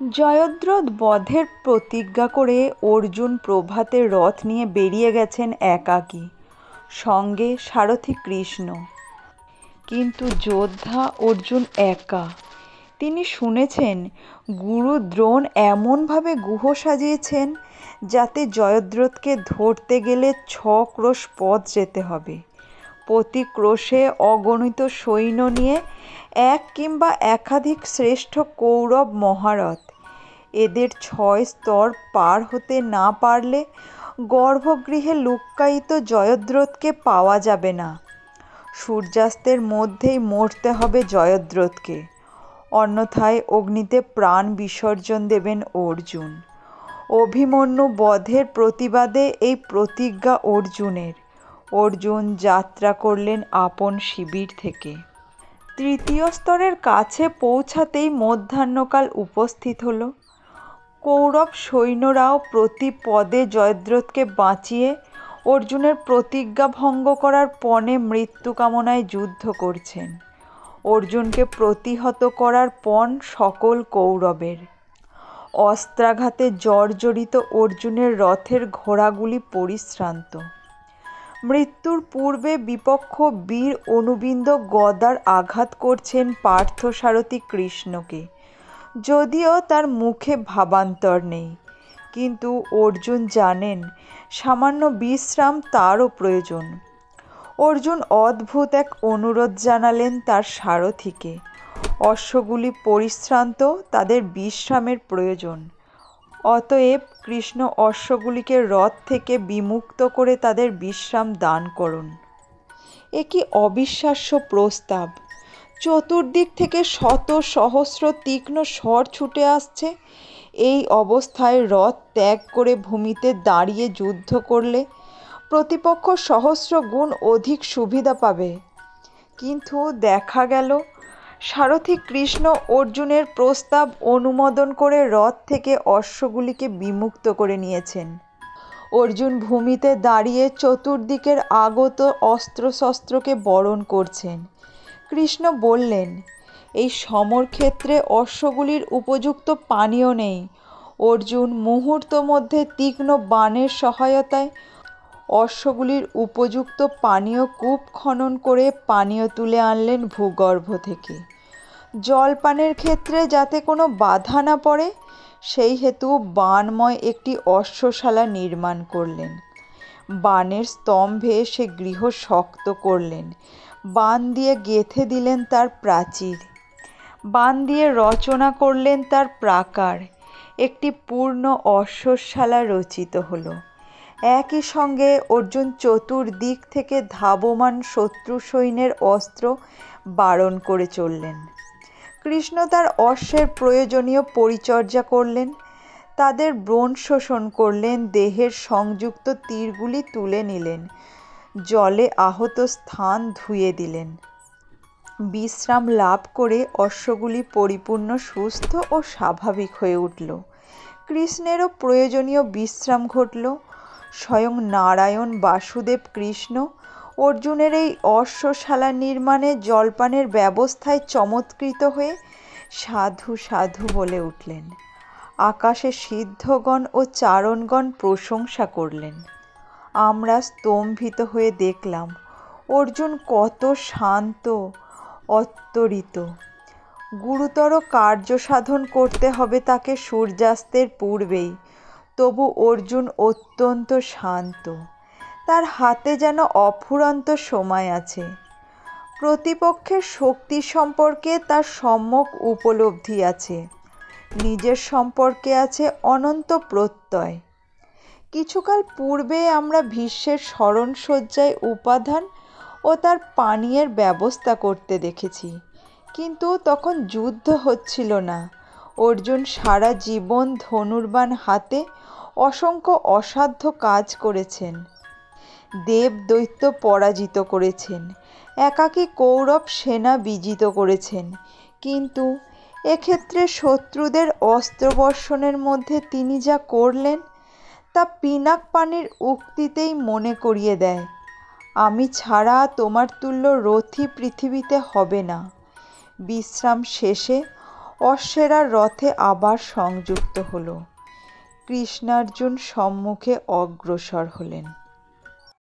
জয়দ্রথ বধের প্রতিজ্ঞা করে অর্জুন প্রভাতে রথ নিয়ে বেরিয়ে গেছেন একাকী, সঙ্গে সারথি কৃষ্ণ। কিন্তু যোদ্ধা অর্জুন একা। তিনি শুনেছেন গুরু দ্রোণ এমনভাবে গুহ সাজিয়েছেন যাতে জয়দ্রথকে ধরতে গেলে 6 ক্রোশ পথ যেতে হবে। প্রতি ক্রোশে অগণিত সৈন্য নিয়ে এক কিংবা একাধিক শ্রেষ্ঠ কৌরব মহারথ। এদের 6 স্তর পার হতে না পারলে গর্ভগৃহে লুক্কায়িত জয়দ্রথকে পাওয়া যাবে না। সূর্যাস্তের মধ্যেই মরতে হবে জয়দ্রথকে, অন্যথায় অগ্নিতে প্রাণ বিসর্জন দেবেন অর্জুন। অভিমন্যু বধের প্রতিবাদে এই প্রতিজ্ঞা অর্জুনের। অর্জুন যাত্রা করলেন আপন শিবির থেকে। তৃতীয় স্তরের কাছে পৌঁছাতেই মধ্যাহ্নকাল উপস্থিত হল। কৌরব সৈন্যরাও প্রতি পদে জয়দ্রথকে বাঁচিয়ে অর্জুনের প্রতিজ্ঞা ভঙ্গ করার পণে মৃত্যু কামনায় যুদ্ধ করছেন। অর্জুনকে প্রতিহত করার পণ সকল কৌরবের। অস্ত্রাঘাতে জর্জরিত অর্জুনের রথের ঘোড়াগুলি পরিশ্রান্ত। মৃত্যুর পূর্বে বিপক্ষ বীর অনুবিন্দ গদার আঘাত করছেন পার্থসারথি কৃষ্ণকে, যদিও তার মুখে ভাবান্তর নেই। কিন্তু অর্জুন জানেন সামান্য বিশ্রাম তারও প্রয়োজন। অর্জুন অদ্ভুত এক অনুরোধ জানালেন তার সারথিকে। অশ্বগুলি পরিশ্রান্ত, তাদের বিশ্রামের প্রয়োজন। অতএব কৃষ্ণ অশ্বগুলিকে রথ থেকে বিমুক্ত করে তাদের বিশ্রাম দান করুন। এ কি অবিশ্বাস্য প্রস্তাব! চতুর্দিক থেকে শত সহস্র তীক্ষ্ণ স্বর ছুটে আসছে। এই অবস্থায় রথ ত্যাগ করে ভূমিতে দাঁড়িয়ে যুদ্ধ করলে প্রতিপক্ষ সহস্র গুণ অধিক সুবিধা পাবে। কিন্তু দেখা গেল সারথি কৃষ্ণ অর্জুনের প্রস্তাব অনুমোদন করে রথ থেকে অশ্বগুলিকে বিমুক্ত করে নিয়েছেন। অর্জুন ভূমিতে দাঁড়িয়ে চতুর্দিকের আগত অস্ত্রশস্ত্রকে বরণ করছেন। কৃষ্ণ বললেন, এই সমরক্ষেত্রে অশ্বগুলির উপযুক্ত পানীয় নেই। অর্জুন মুহূর্ত মধ্যে তীক্ষ্ণ বাণের সহায়তায় অশ্বগুলির উপযুক্ত পানীয় কূপ খনন করে পানীয় তুলে আনলেন ভূগর্ভ থেকে। জলপানের ক্ষেত্রে যাতে কোনো বাধা না পড়ে সেই হেতু বাণময় একটি অশ্বশালা নির্মাণ করলেন। বাণের স্তম্ভে সে গৃহ শক্ত করলেন। বাণ দিয়ে গেঁথে দিলেন তার প্রাচীর। বাণ দিয়ে রচনা করলেন তার প্রাকার। একটি পূর্ণ অশ্বশালা রচিত হলো। একই সঙ্গে অর্জুন চতুর্দিক থেকে ধাবমান শত্রু সৈন্যের অস্ত্র বারণ করে চললেন। কৃষ্ণ তার অশ্বের প্রয়োজনীয় পরিচর্যা করলেন। তাদের ব্রণ শোষণ করলেন, দেহের সংযুক্ত তীরগুলি তুলে নিলেন, জলে আহত স্থান ধুয়ে দিলেন। বিশ্রাম লাভ করে অশ্বগুলি পরিপূর্ণ সুস্থ ও স্বাভাবিক হয়ে উঠল। কৃষ্ণেরও প্রয়োজনীয় বিশ্রাম ঘটল। স্বয়ং নারায়ণ বাসুদেব কৃষ্ণ অর্জুনের এই অশ্বশালা নির্মাণে জলপানের ব্যবস্থায় চমৎকৃত হয়ে সাধু সাধু বলে উঠলেন। আকাশে সিদ্ধগণ ও চারণগণ প্রশংসা করলেন। আমরা স্তম্ভিত হয়ে দেখলাম অর্জুন কত শান্ত, অত্যরিত। গুরুতর কার্য সাধন করতে হবে তাকে সূর্যাস্তের পূর্বেই, তবু অর্জুন অত্যন্ত শান্ত। তার হাতে যেন অফুরন্ত সময় আছে। প্রতিপক্ষের শক্তি সম্পর্কে তার সম্যক উপলব্ধি আছে। নিজের সম্পর্কে আছে অনন্ত প্রত্যয়। কিছুকাল পূর্বে আমরা ভীষ্মের শরণসজ্জায় উপাদান ও তার পানীয়ের ব্যবস্থা করতে দেখেছি, কিন্তু তখন যুদ্ধ হচ্ছিল না। অর্জুন সারা জীবন ধনুর্বাণ হাতে অসংখ্য অসাধ্য কাজ করেছেন। দেব দৈত্য পরাজিত করেছেন, একাকী কৌরব সেনা বিজিত করেছেন। কিন্তু এক্ষেত্রে শত্রুদের অস্ত্রবর্ষণের মধ্যে তিনি যা করলেন তা পিনাক পানির উক্তিতেই মনে করিয়ে দেয়, আমি ছাড়া তোমার তুল্য রথী পৃথিবীতে হবে না। বিশ্রাম শেষে অশ্বেরা রথে আবার সংযুক্ত হল। কৃষ্ণার্জুন সম্মুখে অগ্রসর হলেন।